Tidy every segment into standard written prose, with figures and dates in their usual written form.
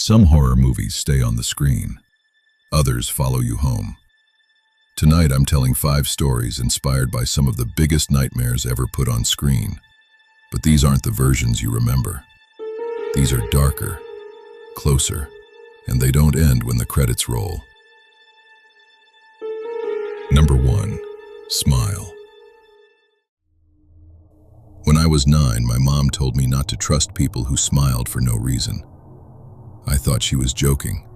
Some horror movies stay on the screen. Others follow you home. Tonight I'm telling 5 stories inspired by some of the biggest nightmares ever put on screen. But these aren't the versions you remember. These are darker, closer, and they don't end when the credits roll. Number 1. Smile. When I was 9, my mom told me not to trust people who smiled for no reason. I thought she was joking.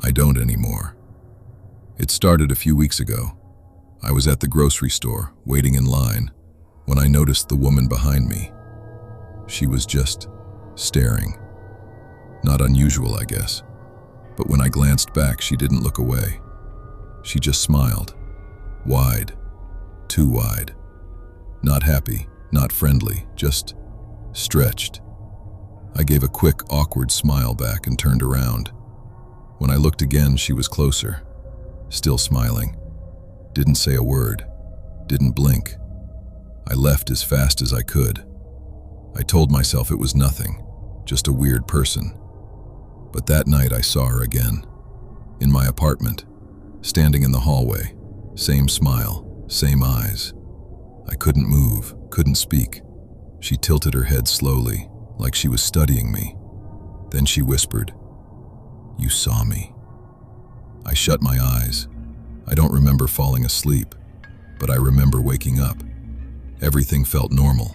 I don't anymore. It started a few weeks ago. I was at the grocery store, waiting in line, when I noticed the woman behind me. She was just staring. Not unusual, I guess. But when I glanced back, she didn't look away. She just smiled. Wide. Too wide. Not happy, not friendly, just stretched. I gave a quick, awkward smile back and turned around. When I looked again, she was closer, still smiling. Didn't say a word, didn't blink. I left as fast as I could. I told myself it was nothing, just a weird person. But that night I saw her again, in my apartment, standing in the hallway, same smile, same eyes. I couldn't move, couldn't speak. She tilted her head slowly, like she was studying me. Then she whispered, "You saw me." I shut my eyes. I don't remember falling asleep, but I remember waking up. Everything felt normal,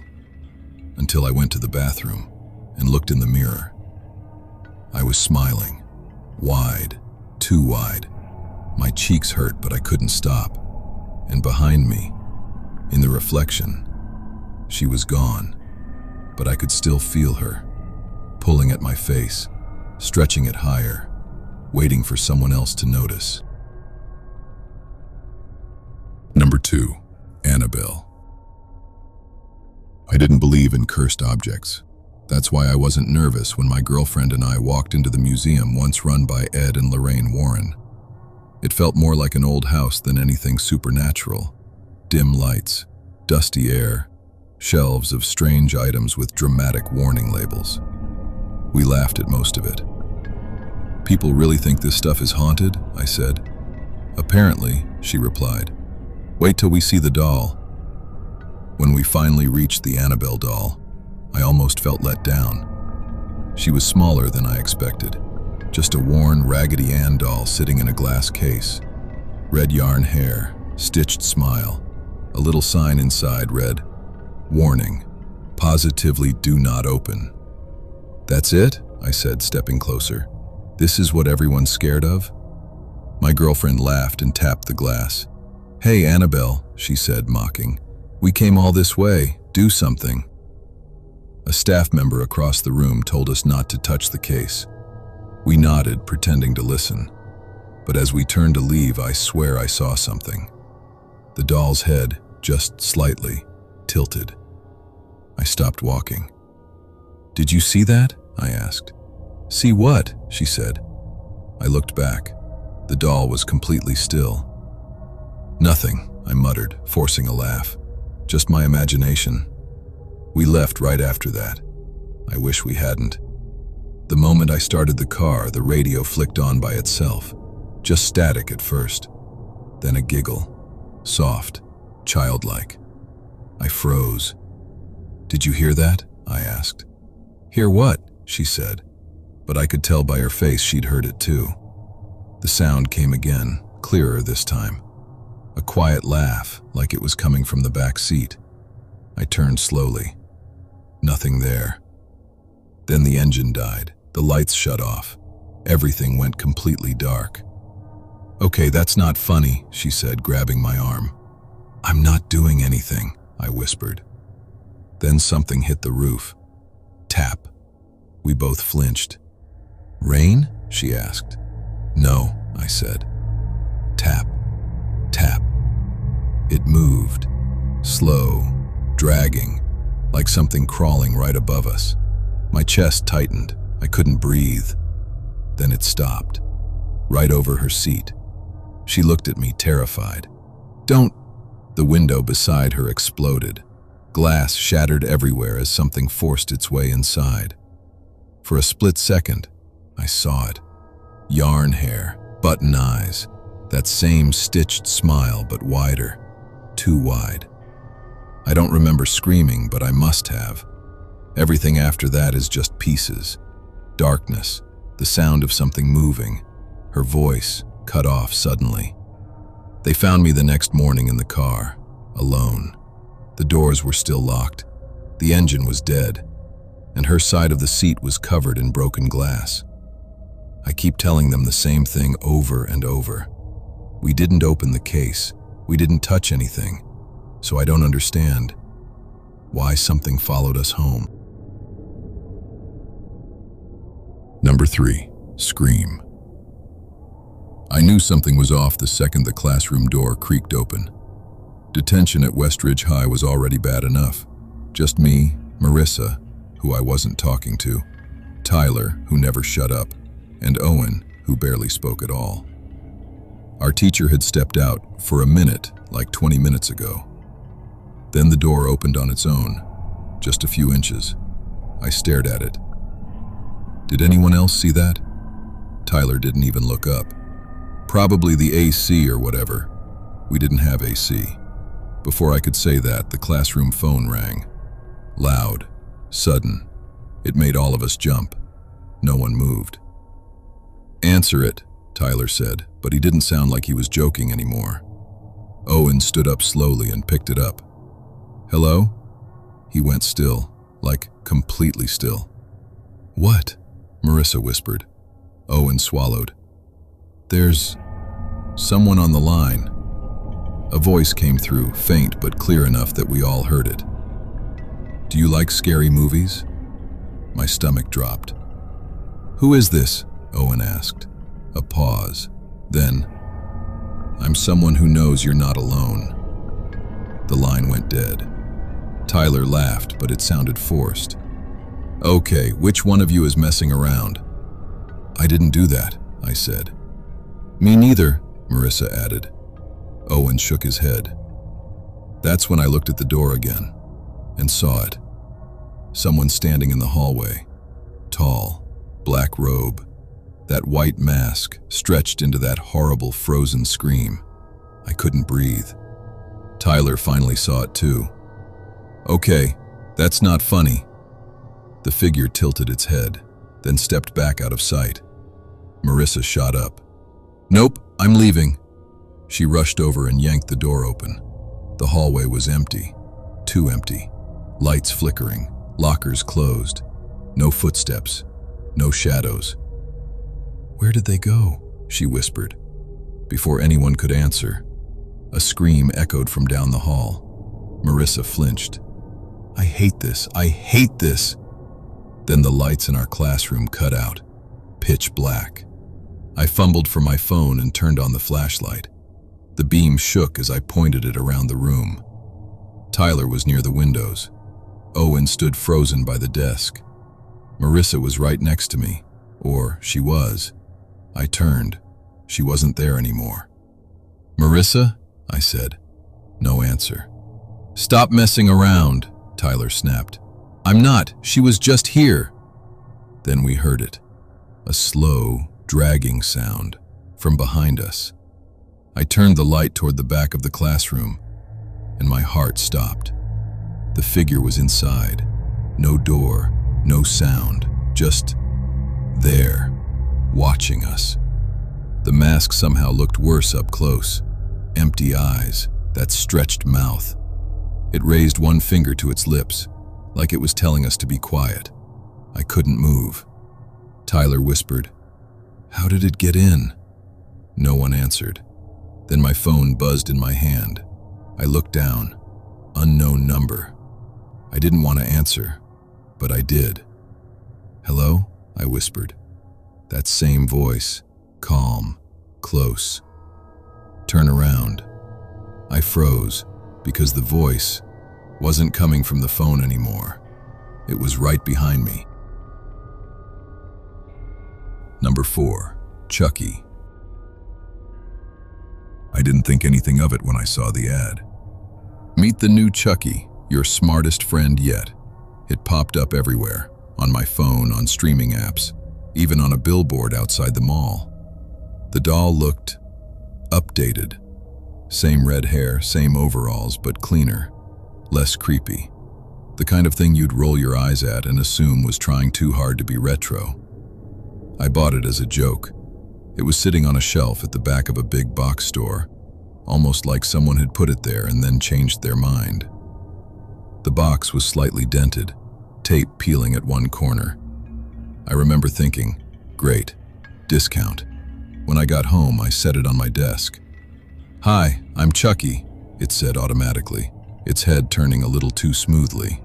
until I went to the bathroom and looked in the mirror. I was smiling, wide, too wide. My cheeks hurt, but I couldn't stop. And behind me, in the reflection, she was gone. But I could still feel her, pulling at my face, stretching it higher, waiting for someone else to notice. Number 2. Annabelle. I didn't believe in cursed objects. That's why I wasn't nervous when my girlfriend and I walked into the museum once run by Ed and Lorraine Warren. It felt more like an old house than anything supernatural. Dim lights, dusty air, shelves of strange items with dramatic warning labels. We laughed at most of it. "People really think this stuff is haunted?" I said. "Apparently," she replied. "Wait till we see the doll." When we finally reached the Annabelle doll, I almost felt let down. She was smaller than I expected. Just a worn, Raggedy Ann doll sitting in a glass case. Red yarn hair, stitched smile. A little sign inside read, "Warning, positively do not open." "That's it?" I said, stepping closer. "This is what everyone's scared of?" My girlfriend laughed and tapped the glass. "Hey, Annabelle," she said, mocking. "We came all this way. Do something." A staff member across the room told us not to touch the case. We nodded, pretending to listen. But as we turned to leave, I swear I saw something. The doll's head, just slightly, tilted. I stopped walking. "Did you see that?" I asked. "See what?" she said. I looked back. The doll was completely still. "Nothing," I muttered, forcing a laugh. "Just my imagination." We left right after that. I wish we hadn't. The moment I started the car, the radio flicked on by itself. Just static at first. Then a giggle. Soft, childlike. I froze. "Did you hear that?" I asked. "Hear what?" she said. But I could tell by her face she'd heard it too. The sound came again, clearer this time. A quiet laugh, like it was coming from the back seat. I turned slowly. Nothing there. Then the engine died. The lights shut off. Everything went completely dark. "Okay, that's not funny," she said, grabbing my arm. "I'm not doing anything," I whispered. Then something hit the roof. Tap. We both flinched. "Rain?" she asked. "No," I said. Tap. Tap. It moved. Slow, dragging, like something crawling right above us. My chest tightened. I couldn't breathe. Then it stopped, right over her seat. She looked at me, terrified. "Don't!" The window beside her exploded. Glass shattered everywhere as something forced its way inside. For a split second, I saw it. Yarn hair, button eyes, that same stitched smile but wider, too wide. I don't remember screaming, but I must have. Everything after that is just pieces. Darkness, the sound of something moving, her voice cut off suddenly. They found me the next morning in the car, alone. The doors were still locked, the engine was dead, and her side of the seat was covered in broken glass. I keep telling them the same thing over and over. We didn't open the case, we didn't touch anything, so I don't understand why something followed us home. Number 3, scream. I knew something was off the second the classroom door creaked open. Detention at Westridge High was already bad enough. Just me, Marissa, who I wasn't talking to, Tyler, who never shut up, and Owen, who barely spoke at all. Our teacher had stepped out for a minute, like 20 minutes ago. Then the door opened on its own, just a few inches. I stared at it. Did anyone else see that? Tyler didn't even look up. Probably the AC or whatever. We didn't have AC. Before I could say that, the classroom phone rang. Loud, sudden. It made all of us jump. No one moved. "Answer it," Tyler said, but he didn't sound like he was joking anymore. Owen stood up slowly and picked it up. "Hello?" He went still, like completely still. "What?" Marissa whispered. Owen swallowed. "There's someone on the line." A voice came through, faint but clear enough that we all heard it. "Do you like scary movies?" My stomach dropped. "Who is this?" Owen asked. A pause. Then, "I'm someone who knows you're not alone." The line went dead. Tyler laughed, but it sounded forced. "Okay, which one of you is messing around?" "I didn't do that," I said. "Me neither," Marissa added. Owen shook his head. That's when I looked at the door again and saw it. Someone standing in the hallway. Tall, black robe. That white mask stretched into that horrible frozen scream. I couldn't breathe. Tyler finally saw it too. "Okay, that's not funny." The figure tilted its head, then stepped back out of sight. Marissa shot up. "Nope, I'm leaving." She rushed over and yanked the door open. The hallway was empty, too empty. Lights flickering, lockers closed. No footsteps, no shadows. "Where did they go?" she whispered. Before anyone could answer, a scream echoed from down the hall. Marissa flinched. "I hate this, I hate this." Then the lights in our classroom cut out, pitch black. I fumbled for my phone and turned on the flashlight. The beam shook as I pointed it around the room. Tyler was near the windows. Owen stood frozen by the desk. Marissa was right next to me, or she was. I turned. She wasn't there anymore. "Marissa?" I said. No answer. "Stop messing around," Tyler snapped. "I'm not. She was just here." Then we heard it. A slow, dragging sound from behind us. I turned the light toward the back of the classroom, and my heart stopped. The figure was inside. No door, no sound, just there, watching us. The mask somehow looked worse up close. Empty eyes, that stretched mouth. It raised one finger to its lips, like it was telling us to be quiet. I couldn't move. Tyler whispered, "How did it get in?" No one answered. Then my phone buzzed in my hand. I looked down. Unknown number. I didn't want to answer, but I did. "Hello?" I whispered. That same voice, calm, close. "Turn around." I froze because the voice wasn't coming from the phone anymore. It was right behind me. Number 4, Chucky. I didn't think anything of it when I saw the ad. "Meet the new Chucky, your smartest friend yet." It popped up everywhere, on my phone, on streaming apps. even on a billboard outside the mall. The doll looked updated. Same red hair, same overalls, but cleaner, less creepy. The kind of thing you'd roll your eyes at and assume was trying too hard to be retro. I bought it as a joke. It was sitting on a shelf at the back of a big box store, almost like someone had put it there and then changed their mind. The box was slightly dented, tape peeling at one corner. I remember thinking, great, discount. When I got home, I set it on my desk. "Hi, I'm Chucky," it said automatically, its head turning a little too smoothly.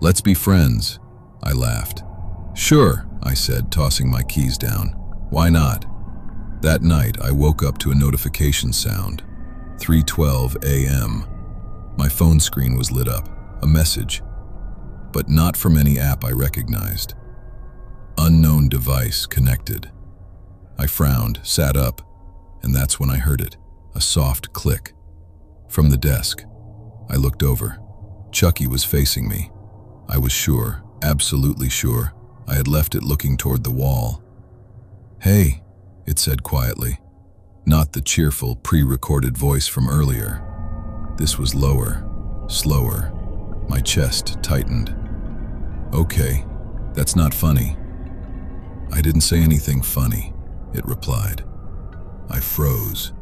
"Let's be friends," I laughed. "Sure," I said, tossing my keys down. "Why not?" That night, I woke up to a notification sound. 3:12 a.m. My phone screen was lit up, a message, but not from any app I recognized. Unknown device connected. I frowned, sat up, and that's when I heard it, a soft click. From the desk, I looked over. Chucky was facing me. I was sure, absolutely sure, I had left it looking toward the wall. "Hey," it said quietly, not the cheerful, pre-recorded voice from earlier. This was lower, slower. My chest tightened. "Okay, that's not funny." "I didn't say anything funny," it replied. I froze.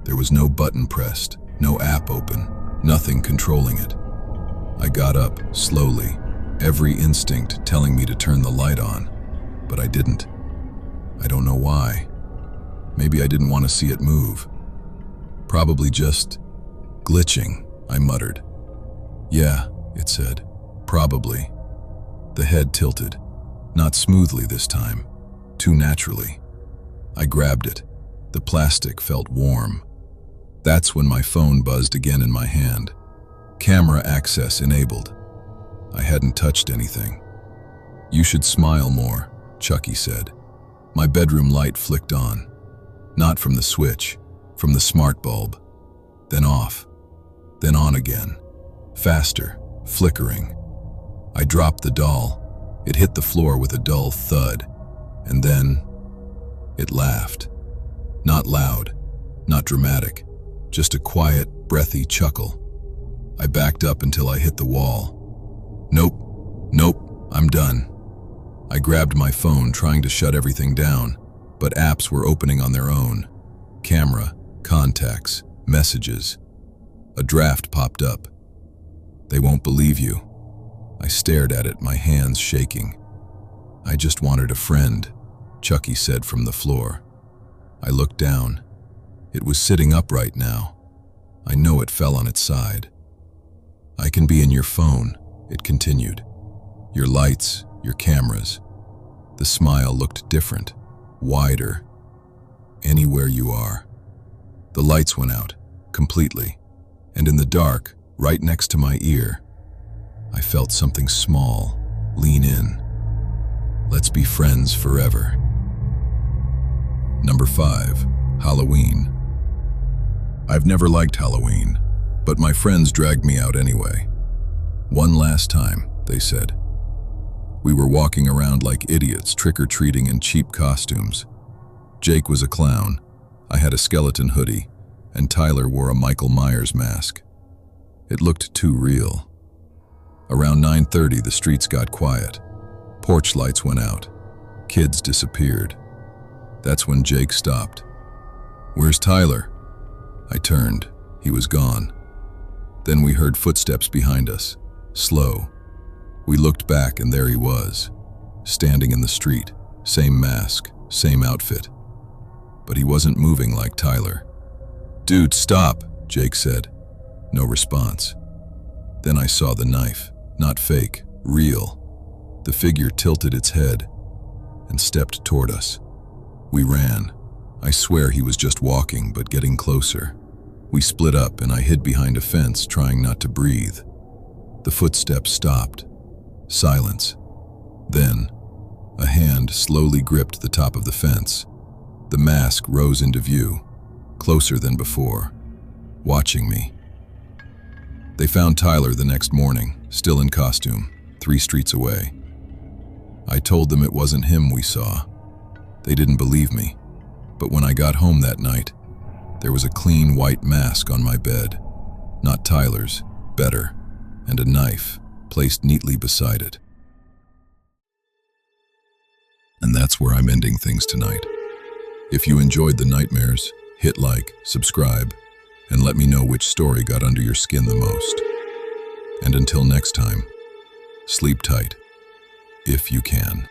There was no button pressed, no app open, nothing controlling it. I got up, slowly, every instinct telling me to turn the light on, but I didn't. I don't know why. Maybe I didn't want to see it move. Probably just glitching, I muttered. "Yeah," it said, "probably." The head tilted, not smoothly this time, too naturally. I grabbed it. The plastic felt warm. That's when my phone buzzed again in my hand. Camera access enabled. I hadn't touched anything. "You should smile more," Chucky said. My bedroom light flicked on. Not from the switch, from the smart bulb. Then off. Then on again. Faster, flickering. I dropped the doll. It hit the floor with a dull thud. And then it laughed. Not loud, not dramatic, just a quiet, breathy chuckle. I backed up until I hit the wall. Nope, I'm done." I grabbed my phone, trying to shut everything down, but apps were opening on their own. Camera, contacts, messages. A draft popped up. "They won't believe you." I stared at it, my hands shaking. "I just wanted a friend," Chucky said from the floor. I looked down. It was sitting upright now. I know it fell on its side. "I can be in your phone," it continued. "Your lights, your cameras." The smile looked different, wider. "Anywhere you are." The lights went out, completely, and in the dark, right next to my ear, I felt something small lean in. "Let's be friends forever." Number 5, Halloween. I've never liked Halloween, but my friends dragged me out anyway. "One last time," they said. We were walking around like idiots, trick-or-treating in cheap costumes. Jake was a clown, I had a skeleton hoodie, and Tyler wore a Michael Myers mask. It looked too real. Around 9:30, the streets got quiet. Porch lights went out. Kids disappeared. That's when Jake stopped. "Where's Tyler?" I turned. He was gone. Then we heard footsteps behind us, slow. We looked back and there he was, standing in the street, same mask, same outfit. But he wasn't moving like Tyler. "Dude, stop," Jake said. No response. Then I saw the knife, not fake, real. The figure tilted its head and stepped toward us. We ran. I swear he was just walking, but getting closer. We split up and I hid behind a fence, trying not to breathe. The footsteps stopped. Silence. Then, a hand slowly gripped the top of the fence. The mask rose into view, closer than before, watching me. They found Tyler the next morning, still in costume, 3 streets away. I told them it wasn't him we saw. They didn't believe me, but when I got home that night, there was a clean white mask on my bed. Not Tyler's, better, and a knife placed neatly beside it. And that's where I'm ending things tonight. If you enjoyed the nightmares, hit like, subscribe, and let me know which story got under your skin the most. And until next time, sleep tight, if you can.